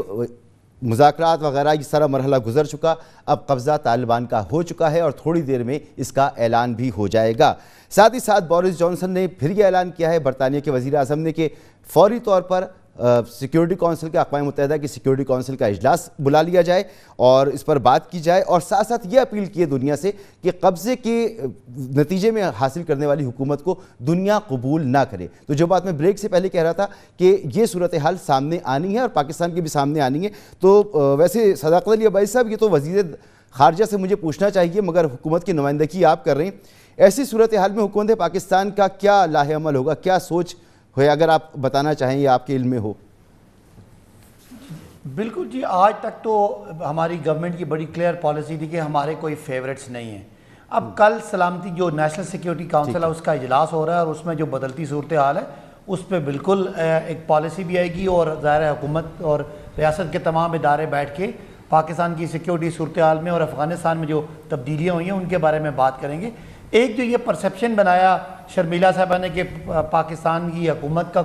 مذاکرات وغیرہ یہ سارا مرحلہ گزر چکا, اب قبضہ طالبان کا ہو چکا ہے اور تھوڑی دیر میں اس کا اعلان بھی ہو جائے گا. ساتھ ہی ساتھ بورس جانسن نے پھر یہ اعلان کیا ہے, برطانیہ کے وزیر اعظم نے, کہ فوری طور پر سیکیورٹی کونسل کا, اقوام متحدہ کی سیکیورٹی کونسل کا اجلاس بلا لیا جائے اور اس پر بات کی جائے, اور ساتھ ساتھ یہ اپیل کی ہے دنیا سے کہ قبضے کے نتیجے میں حاصل کرنے والی حکومت کو دنیا قبول نہ کرے. تو جو بات میں بریک سے پہلے کہہ رہا تھا کہ یہ صورتحال سامنے آنی ہے اور پاکستان کی بھی سامنے آنی ہے. تو ویسے صداقت علی عباسی صاحب, یہ تو وزیر خارجہ سے مجھے پوچھنا چاہیے, مگر حکومت کی نمائندگی آپ کر رہے ہیں, ایسی صورتحال میں حکومت پاکستان کا کیا لاہ عمل ہوگا, کیا سوچ ہے, اگر آپ بتانا چاہیں یا آپ کے علم میں ہو؟ بالکل جی, آج تک تو ہماری گورنمنٹ کی بڑی کلیئر پالیسی تھی کہ ہمارے کوئی فیوریٹس نہیں ہیں. اب کل سلامتی جو نیشنل سیکیورٹی کونسل ہے اس کا اجلاس ہو رہا ہے, اور اس میں جو بدلتی صورتحال ہے اس پہ بالکل ایک پالیسی بھی آئے گی, اور ظاہر حکومت اور ریاست کے تمام ادارے بیٹھ کے پاکستان کی سیکیورٹی صورتحال میں اور افغانستان میں جو تبدیلیاں ہوئی ہیں ان کے بارے میں بات کریں گے. ایک جو یہ پرسیپشن بنایا شرمیلا صاحبہ نے کہ پاکستان کی حکومت کا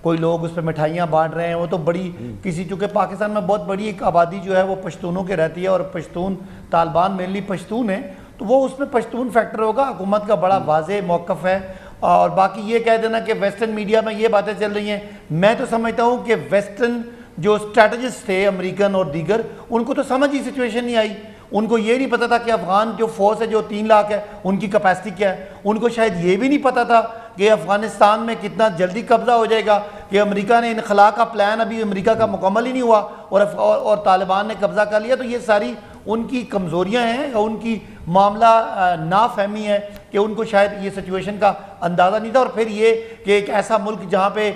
کوئی لوگ اس پہ مٹھائیاں بانٹ رہے ہیں, وہ تو بڑی چونکہ پاکستان میں بہت بڑی ایک آبادی جو ہے وہ پشتونوں کے رہتی ہے, اور پشتون طالبان مینلی پشتون ہیں, تو وہ اس میں پشتون فیکٹر ہوگا. حکومت کا بڑا واضح موقف ہے. اور باقی یہ کہہ دینا کہ ویسٹرن میڈیا میں یہ باتیں چل رہی ہیں, میں تو سمجھتا ہوں کہ ویسٹرن جو اسٹریٹجسٹ تھے امریکن اور دیگر, ان کو تو سمجھ ہی سچویشن نہیں آئی. ان کو یہ نہیں پتا تھا کہ افغان جو فورس ہے جو 3 لاکھ ہے ان کی کیپیسٹی کیا ہے. ان کو شاید یہ بھی نہیں پتا تھا کہ افغانستان میں کتنا جلدی قبضہ ہو جائے گا, کہ امریکہ نے انخلا کا پلان ابھی امریکہ کا مکمل ہی نہیں ہوا اور طالبان نے قبضہ کر لیا. تو یہ ساری ان کی کمزوریاں ہیں, یا ان کی معاملہ نافہمی ہے کہ ان کو شاید یہ سچویشن کا اندازہ نہیں تھا. اور پھر یہ کہ ایک ایسا ملک جہاں پہ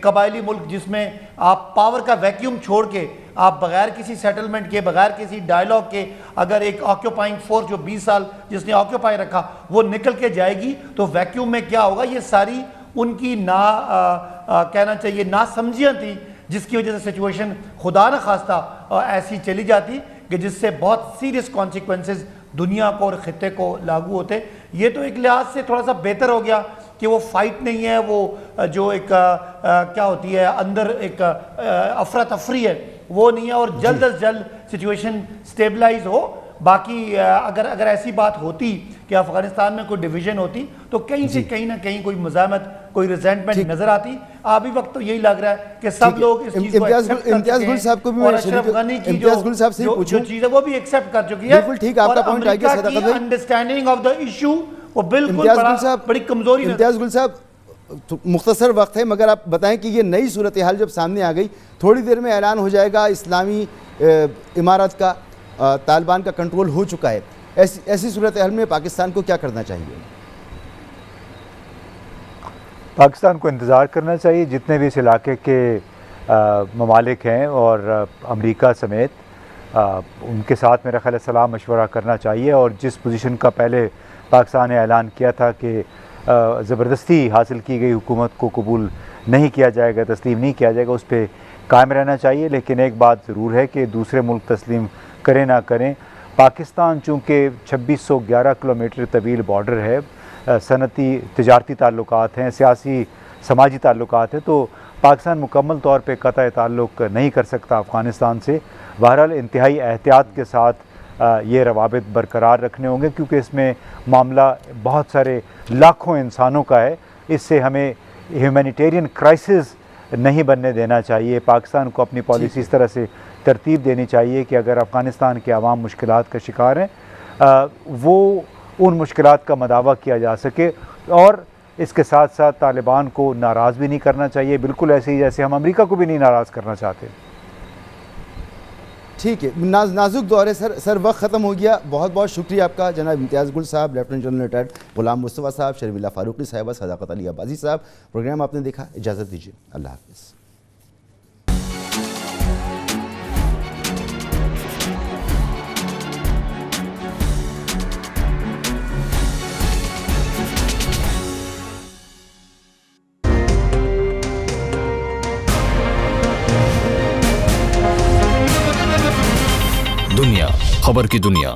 قبائلی ملک جس میں آپ پاور کا ویکیوم چھوڑ کے آپ بغیر کسی سیٹلمنٹ کے, بغیر کسی ڈائیلاگ کے, اگر ایک آکیوپائنگ فورس جو 20 سال جس نے آکیوپائی رکھا وہ نکل کے جائے گی تو ویکیوم میں کیا ہوگا. یہ ساری ان کی کہنا چاہیے نا سمجھیاں تھیں, جس کی وجہ سے سچویشن خدا نہ خواستہ ایسی چلی جاتی کہ جس سے بہت سیریس کانسیکوینسز دنیا کو اور خطے کو لاگو ہوتے. یہ تو ایک لحاظ سے تھوڑا سا بہتر ہو گیا کہ وہ فائٹ نہیں ہے, وہ جو ایک کیا ہوتی ہے اندر ایک افراتفری ہے وہ نہیں ہے, اور جلد از جلد سچویشن سٹیبلائز ہو. باقی اگر ایسی بات ہوتی کہ افغانستان میں کوئی ڈویژن ہوتی تو کہیں سے کہیں نہ کہیں کوئی مزاحمت, کوئی ریزنٹمنٹ نظر آتی. ابھی وقت تو یہی لگ رہا ہے کہ سب لوگ اس چیز کو امتیاز گل صاحب کو بھی اور اشرف غنی کی جو چیز ہے وہ بھی ایکسیپٹ کر چکی ہے. بالکل ٹھیک, آپ کا پوائنٹ آ گیا صداقت بھائی. انڈرسٹینڈنگ آف دا ایشو وہ بالکل بڑی کمزوری. امتیاز گل صاحب مختصر وقت ہے, مگر آپ بتائیں کہ یہ نئی صورتحال جب سامنے آ گئی, تھوڑی دیر میں اعلان ہو جائے گا اسلامی امارات کا, طالبان کا کنٹرول ہو چکا ہے, ایسی صورتحال میں پاکستان کو کیا کرنا چاہیے؟ پاکستان کو انتظار کرنا چاہیے. جتنے بھی اس علاقے کے ممالک ہیں اور امریکہ سمیت ان کے ساتھ میرا خیال ہے صلاح مشورہ کرنا چاہیے, اور جس پوزیشن کا پہلے پاکستان نے اعلان کیا تھا کہ زبردستی حاصل کی گئی حکومت کو قبول نہیں کیا جائے گا, تسلیم نہیں کیا جائے گا, اس پہ قائم رہنا چاہیے. لیکن ایک بات ضرور ہے کہ دوسرے ملک تسلیم کریں نہ کریں, پاکستان چونکہ 2611 کلومیٹر طویل بارڈر ہے, صنعتی تجارتی تعلقات ہیں, سیاسی سماجی تعلقات ہیں, تو پاکستان مکمل طور پہ قطع تعلق نہیں کر سکتا افغانستان سے. بہرحال انتہائی احتیاط کے ساتھ یہ روابط برقرار رکھنے ہوں گے, کیونکہ اس میں معاملہ بہت سارے لاکھوں انسانوں کا ہے. اس سے ہمیں ہیومینیٹیرین کرائسس نہیں بننے دینا چاہیے. پاکستان کو اپنی پالیسی اس طرح سے ترتیب دینی چاہیے کہ اگر افغانستان کے عوام مشکلات کا شکار ہیں وہ ان مشکلات کا مداوع کیا جا سکے, اور اس کے ساتھ ساتھ طالبان کو ناراض بھی نہیں کرنا چاہیے, بالکل ایسے ہی جیسے ہم امریکہ کو بھی نہیں ناراض کرنا چاہتے. ٹھیک ہے، نازک دور ہے سر وقت ختم ہو گیا. بہت بہت شکریہ آپ کا جناب امتیاز گل صاحب، lieutenant general retired Ghulam Mustafa صاحب، شرف اللہ فاروقی صاحبہ، صداقت علی عباسی صاحب. پروگرام آپ نے دیکھا، اجازت دیجیے، اللہ حافظ. دنیا خبر کی دنیا